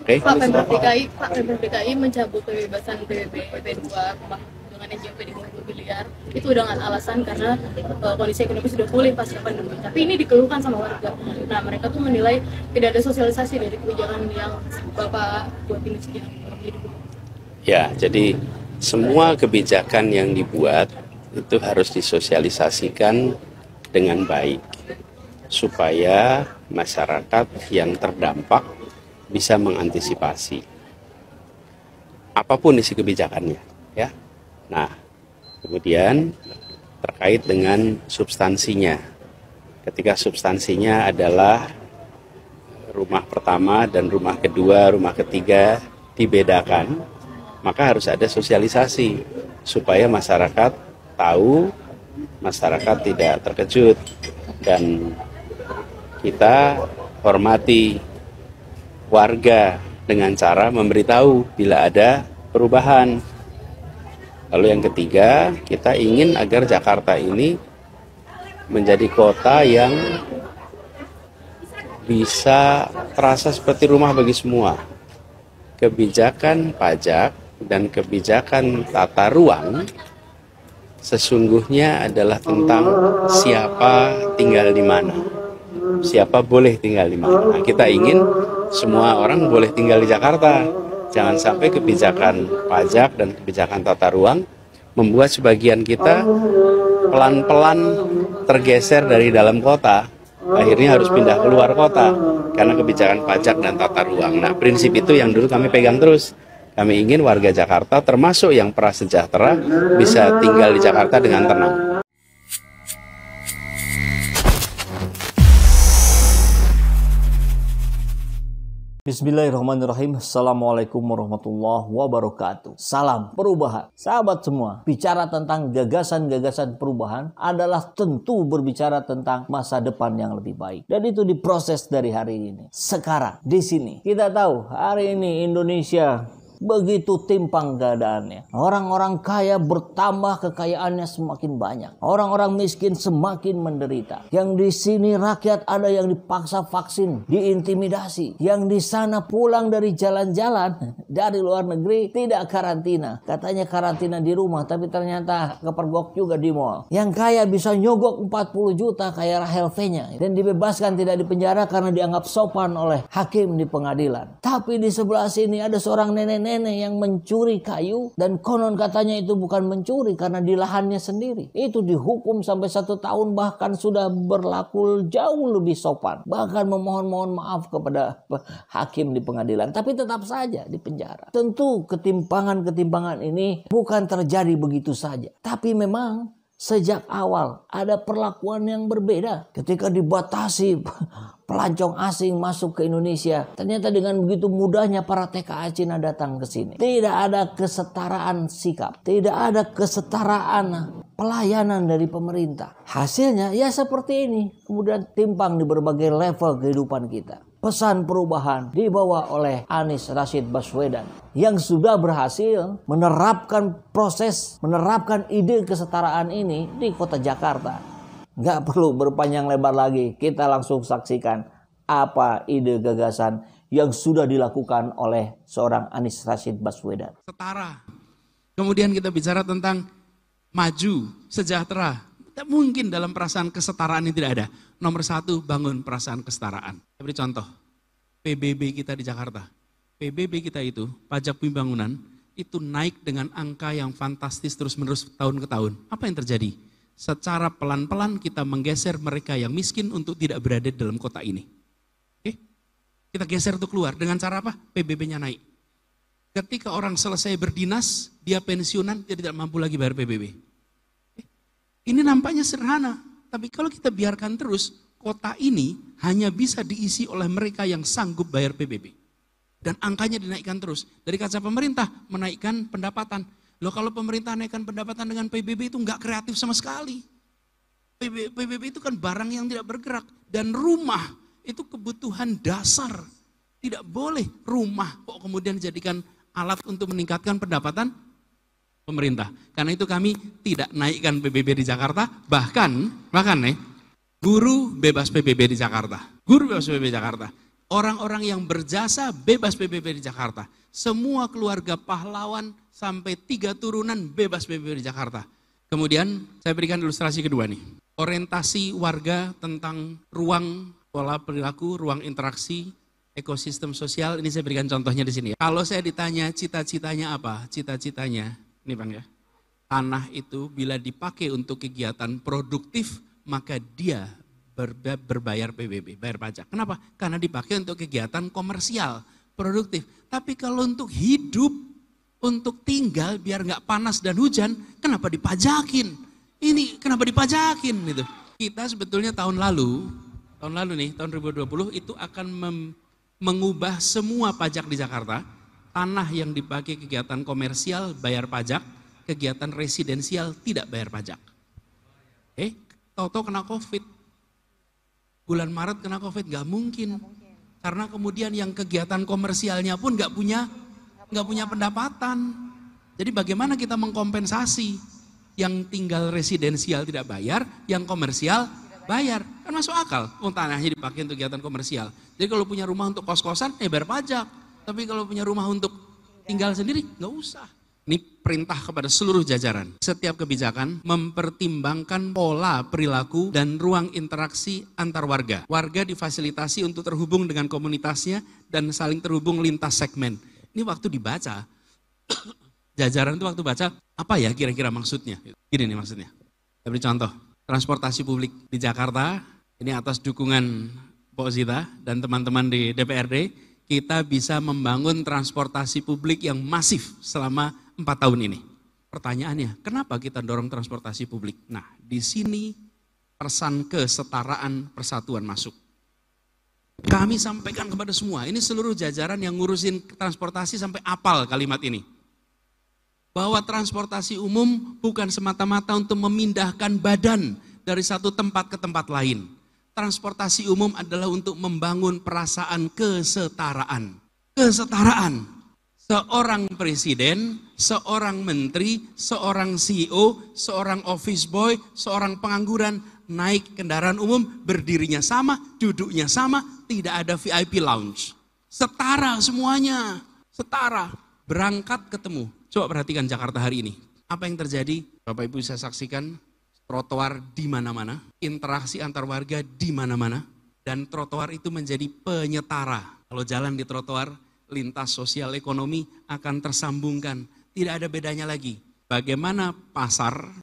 Oke. Pak Pemprov DKI mencabut kebebasan PBB P2 rumah dengan NJP di bawah 2 miliar itu dengan alasan karena kondisi ekonomi sudah pulih pasca pandemi. Tapi ini dikeluhkan sama warga. Nah, mereka tuh menilai tidak ada sosialisasi dari kebijakan yang Bapak buat ini sekian. Ya, jadi semua kebijakan yang dibuat itu harus disosialisasikan dengan baik supaya masyarakat yang terdampak bisa mengantisipasi apapun isi kebijakannya, ya. Nah, kemudian terkait dengan substansinya. Ketika substansinya adalah rumah pertama dan rumah kedua, rumah ketiga dibedakan, maka harus ada sosialisasi supaya masyarakat tahu, masyarakat tidak terkejut, dan kita hormati warga dengan cara memberitahu bila ada perubahan. Lalu yang ketiga, kita ingin agar Jakarta ini menjadi kota yang bisa terasa seperti rumah bagi semua. Kebijakan pajak dan kebijakan tata ruang sesungguhnya adalah tentang siapa tinggal di mana, siapa boleh tinggal di mana. Nah, kita ingin semua orang boleh tinggal di Jakarta. Jangan sampai kebijakan pajak dan kebijakan tata ruang membuat sebagian kita pelan-pelan tergeser dari dalam kota, akhirnya harus pindah keluar kota karena kebijakan pajak dan tata ruang. Nah, prinsip itu yang dulu kami pegang terus. Kami ingin warga Jakarta termasuk yang prasejahtera bisa tinggal di Jakarta dengan tenang. Bismillahirrahmanirrahim. Assalamualaikum warahmatullahi wabarakatuh. Salam perubahan. Sahabat semua, bicara tentang gagasan-gagasan perubahan adalah tentu berbicara tentang masa depan yang lebih baik. Dan itu diproses dari hari ini. Sekarang, di sini, kita tahu hari ini Indonesia begitu timpang keadaannya. Orang-orang kaya bertambah, kekayaannya semakin banyak. Orang-orang miskin semakin menderita. Yang di sini rakyat ada yang dipaksa vaksin, diintimidasi. Yang di sana pulang dari jalan-jalan dari luar negeri tidak karantina. Katanya karantina di rumah, tapi ternyata kepergok juga di mall. Yang kaya bisa nyogok 40 juta kayak Rahel V-nya dan dibebaskan, tidak dipenjara karena dianggap sopan oleh hakim di pengadilan. Tapi di sebelah sini ada seorang nenek yang mencuri kayu dan konon katanya itu bukan mencuri karena di lahannya sendiri. Itu dihukum sampai 1 tahun, bahkan sudah berlaku jauh lebih sopan. Bahkan memohon maaf kepada hakim di pengadilan. Tapi tetap saja di penjara. Tentu ketimpangan-ketimpangan ini bukan terjadi begitu saja. Tapi memang sejak awal ada perlakuan yang berbeda ketika dibatasi pelancong asing masuk ke Indonesia. Ternyata dengan begitu mudahnya para TKA Cina datang ke sini. Tidak ada kesetaraan sikap, tidak ada kesetaraan pelayanan dari pemerintah. Hasilnya ya seperti ini. Kemudian timpang di berbagai level kehidupan kita. Pesan perubahan dibawa oleh Anies Rashid Baswedan yang sudah berhasil menerapkan ide kesetaraan ini di kota Jakarta. Nggak perlu berpanjang lebar lagi, kita langsung saksikan apa ide gagasan yang sudah dilakukan oleh seorang Anies Rashid Baswedan. Setara. Kemudian kita bicara tentang maju, sejahtera. Tidak mungkin dalam perasaan kesetaraan ini tidak ada. Nomor 1, bangun perasaan kesetaraan. Saya beri contoh, PBB kita di Jakarta. PBB kita itu, pajak pembangunan, itu naik dengan angka yang fantastis terus-menerus tahun ke tahun. Apa yang terjadi? Secara pelan-pelan kita menggeser mereka yang miskin untuk tidak berada di dalam kota ini. Oke? Kita geser untuk keluar. Dengan cara apa? PBB-nya naik. Ketika orang selesai berdinas, dia pensiunan, dia tidak mampu lagi bayar PBB. Ini nampaknya sederhana, tapi kalau kita biarkan terus, kota ini hanya bisa diisi oleh mereka yang sanggup bayar PBB. Dan angkanya dinaikkan terus. Dari kaca pemerintah, menaikkan pendapatan. Loh, kalau pemerintah naikkan pendapatan dengan PBB itu nggak kreatif sama sekali. PBB itu kan barang yang tidak bergerak. Dan rumah itu kebutuhan dasar. Tidak boleh rumah kok kemudian dijadikan alat untuk meningkatkan pendapatan pemerintah. Karena itu kami tidak naikkan PBB di Jakarta, bahkan nih, guru bebas PBB di Jakarta. Guru bebas PBB di Jakarta. Orang-orang yang berjasa bebas PBB di Jakarta. Semua keluarga pahlawan sampai 3 turunan bebas PBB di Jakarta. Kemudian saya berikan ilustrasi kedua nih. Orientasi warga tentang ruang pola perilaku, ruang interaksi, ekosistem sosial. Ini saya berikan contohnya di sini ya. Kalau saya ditanya cita-citanya apa? Cita-citanya, ini Bang ya. Tanah itu bila dipakai untuk kegiatan produktif, maka dia berbayar PBB, bayar pajak. Kenapa? Karena dipakai untuk kegiatan komersial, produktif. Tapi kalau untuk hidup, untuk tinggal biar nggak panas dan hujan, kenapa dipajakin? Ini kenapa dipajakin gitu? Kita sebetulnya tahun lalu nih, tahun 2020 itu akan mengubah semua pajak di Jakarta. Tanah yang dipakai kegiatan komersial bayar pajak, kegiatan residensial tidak bayar pajak. Tahu-tahu kena COVID. Bulan Maret kena COVID, nggak mungkin. Karena kemudian yang kegiatan komersialnya pun nggak punya pendapatan. Jadi bagaimana kita mengkompensasi yang tinggal residensial tidak bayar, yang komersial bayar. Kan masuk akal, tanahnya dipakai untuk kegiatan komersial. Jadi kalau punya rumah untuk kos-kosan, bayar pajak. Tapi kalau punya rumah untuk tinggal sendiri, nggak usah. Ini perintah kepada seluruh jajaran. Setiap kebijakan mempertimbangkan pola perilaku dan ruang interaksi antar warga. Warga difasilitasi untuk terhubung dengan komunitasnya dan saling terhubung lintas segmen. Ini waktu dibaca, jajaran itu waktu baca, apa ya kira-kira maksudnya? Gini nih maksudnya. Saya beri contoh, transportasi publik di Jakarta, ini atas dukungan Pak Zita dan teman-teman di DPRD, kita bisa membangun transportasi publik yang masif selama 4 tahun ini. Pertanyaannya, kenapa kita dorong transportasi publik? Nah, di sini pesan kesetaraan persatuan masuk. Kami sampaikan kepada semua, ini seluruh jajaran yang ngurusin transportasi sampai apal kalimat ini. Bahwa transportasi umum bukan semata-mata untuk memindahkan badan dari satu tempat ke tempat lain. Transportasi umum adalah untuk membangun perasaan kesetaraan. Kesetaraan. Seorang presiden, seorang menteri, seorang CEO, seorang office boy, seorang pengangguran naik kendaraan umum, berdirinya sama, duduknya sama, tidak ada VIP lounge. Setara semuanya, setara. Berangkat ketemu. Coba perhatikan Jakarta hari ini. Apa yang terjadi? Bapak Ibu bisa saksikan trotoar di mana-mana, interaksi antar warga di mana-mana, dan trotoar itu menjadi penyetara. Kalau jalan di trotoar, lintas sosial ekonomi akan tersambungkan. Tidak ada bedanya lagi. Bagaimana pasar,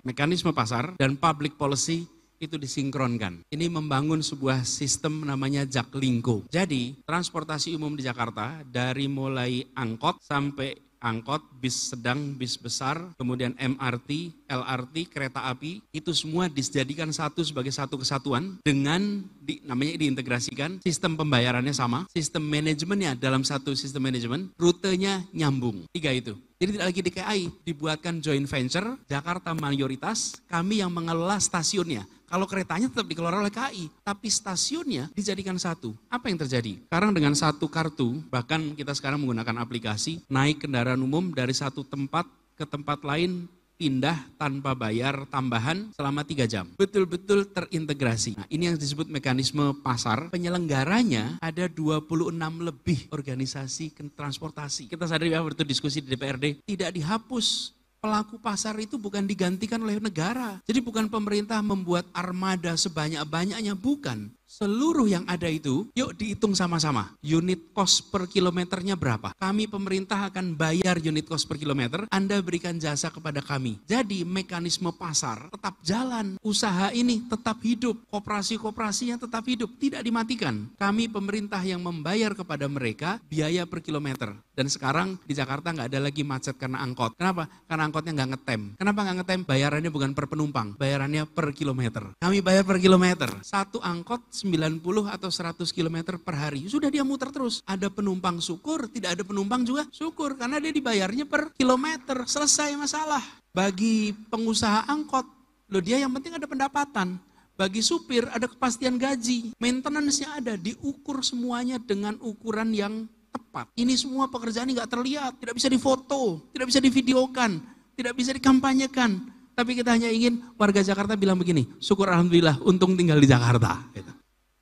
mekanisme pasar dan public policy itu disinkronkan. Ini membangun sebuah sistem namanya Jaklingko. Jadi transportasi umum di Jakarta dari mulai angkot sampai angkot, bis sedang, bis besar, kemudian MRT, LRT, kereta api, itu semua dijadikan satu sebagai satu kesatuan dengan namanya diintegrasikan, sistem pembayarannya sama, sistem manajemennya dalam satu sistem manajemen, rutenya nyambung. 3 itu. Jadi tidak lagi di KAI, dibuatkan joint venture, Jakarta mayoritas, kami yang mengelola stasiunnya. Kalau keretanya tetap dikelola oleh KAI, tapi stasiunnya dijadikan satu. Apa yang terjadi? Sekarang dengan satu kartu, bahkan kita sekarang menggunakan aplikasi, naik kendaraan umum dari satu tempat ke tempat lain, pindah tanpa bayar tambahan selama 3 jam. Betul-betul terintegrasi. Nah, ini yang disebut mekanisme pasar. Penyelenggaranya ada 26 lebih organisasi transportasi. Kita sadari ya, waktu diskusi di DPRD, tidak dihapus. Pelaku pasar itu bukan digantikan oleh negara. Jadi bukan pemerintah membuat armada sebanyak-banyaknya, bukan. Seluruh yang ada itu, yuk dihitung sama-sama. Unit cost per kilometernya berapa? Kami pemerintah akan bayar unit cost per kilometer, Anda berikan jasa kepada kami. Jadi mekanisme pasar tetap jalan. Usaha ini tetap hidup. Koperasi-koperasinya tetap hidup. Tidak dimatikan. Kami pemerintah yang membayar kepada mereka biaya per kilometer. Dan sekarang di Jakarta nggak ada lagi macet karena angkot. Kenapa? Karena angkotnya nggak ngetem. Kenapa nggak ngetem? Bayarannya bukan per penumpang. Bayarannya per kilometer. Kami bayar per kilometer. Satu angkot 90 atau 100 km per hari. Sudah dia muter terus. Ada penumpang syukur, tidak ada penumpang juga syukur. Karena dia dibayarnya per kilometer. Selesai masalah. Bagi pengusaha angkot, loh dia yang penting ada pendapatan. Bagi supir ada kepastian gaji. Maintenance-nya ada. Diukur semuanya dengan ukuran yang tepat. Ini semua pekerjaan ini nggak terlihat. Tidak bisa difoto, tidak bisa divideokan, tidak bisa dikampanyekan. Tapi kita hanya ingin warga Jakarta bilang begini, syukur alhamdulillah untung tinggal di Jakarta. Gitu.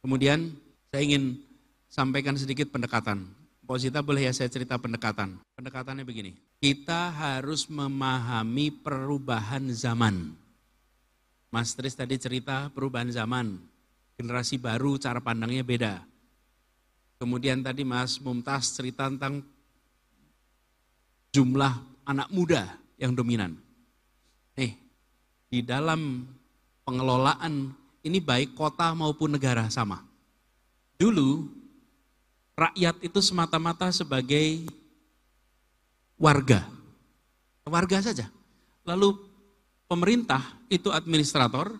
Kemudian saya ingin sampaikan sedikit pendekatan. Posita boleh ya saya cerita pendekatan. Pendekatannya begini, kita harus memahami perubahan zaman. Mas Tris tadi cerita perubahan zaman, generasi baru cara pandangnya beda. Kemudian tadi Mas Mumtaz cerita tentang jumlah anak muda yang dominan. Di dalam pengelolaan ini baik kota maupun negara sama. Dulu rakyat itu semata-mata sebagai warga saja. Lalu pemerintah itu administrator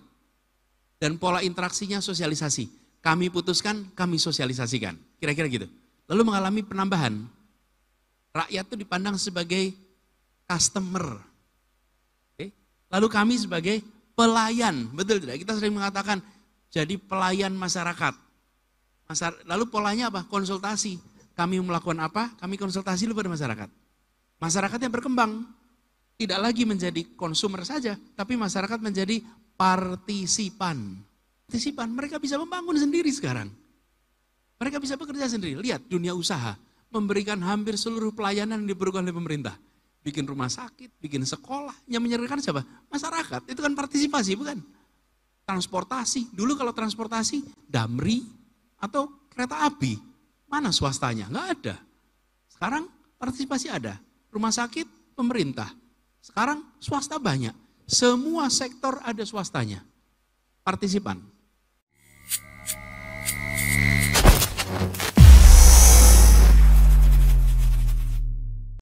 dan pola interaksinya sosialisasi. Kami putuskan, kami sosialisasikan. Kira-kira gitu. Lalu mengalami penambahan. Rakyat itu dipandang sebagai customer. Lalu kami sebagai pelayan. Betul tidak? Kita sering mengatakan jadi pelayan masyarakat. Lalu polanya apa? Konsultasi. Kami melakukan apa? Kami konsultasi dulu pada masyarakat. Masyarakat yang berkembang. Tidak lagi menjadi konsumer saja, tapi masyarakat menjadi partisipan. Partisipan, mereka bisa membangun sendiri sekarang. Mereka bisa bekerja sendiri. Lihat dunia usaha, memberikan hampir seluruh pelayanan yang diperlukan oleh pemerintah. Bikin rumah sakit, bikin sekolah. Yang menyerahkan siapa? Masyarakat. Itu kan partisipasi, bukan? Transportasi. Dulu kalau transportasi, Damri, atau kereta api, mana swastanya? Nggak ada. Sekarang partisipasi ada. Rumah sakit, pemerintah. Sekarang swasta banyak. Semua sektor ada swastanya. Partisipan.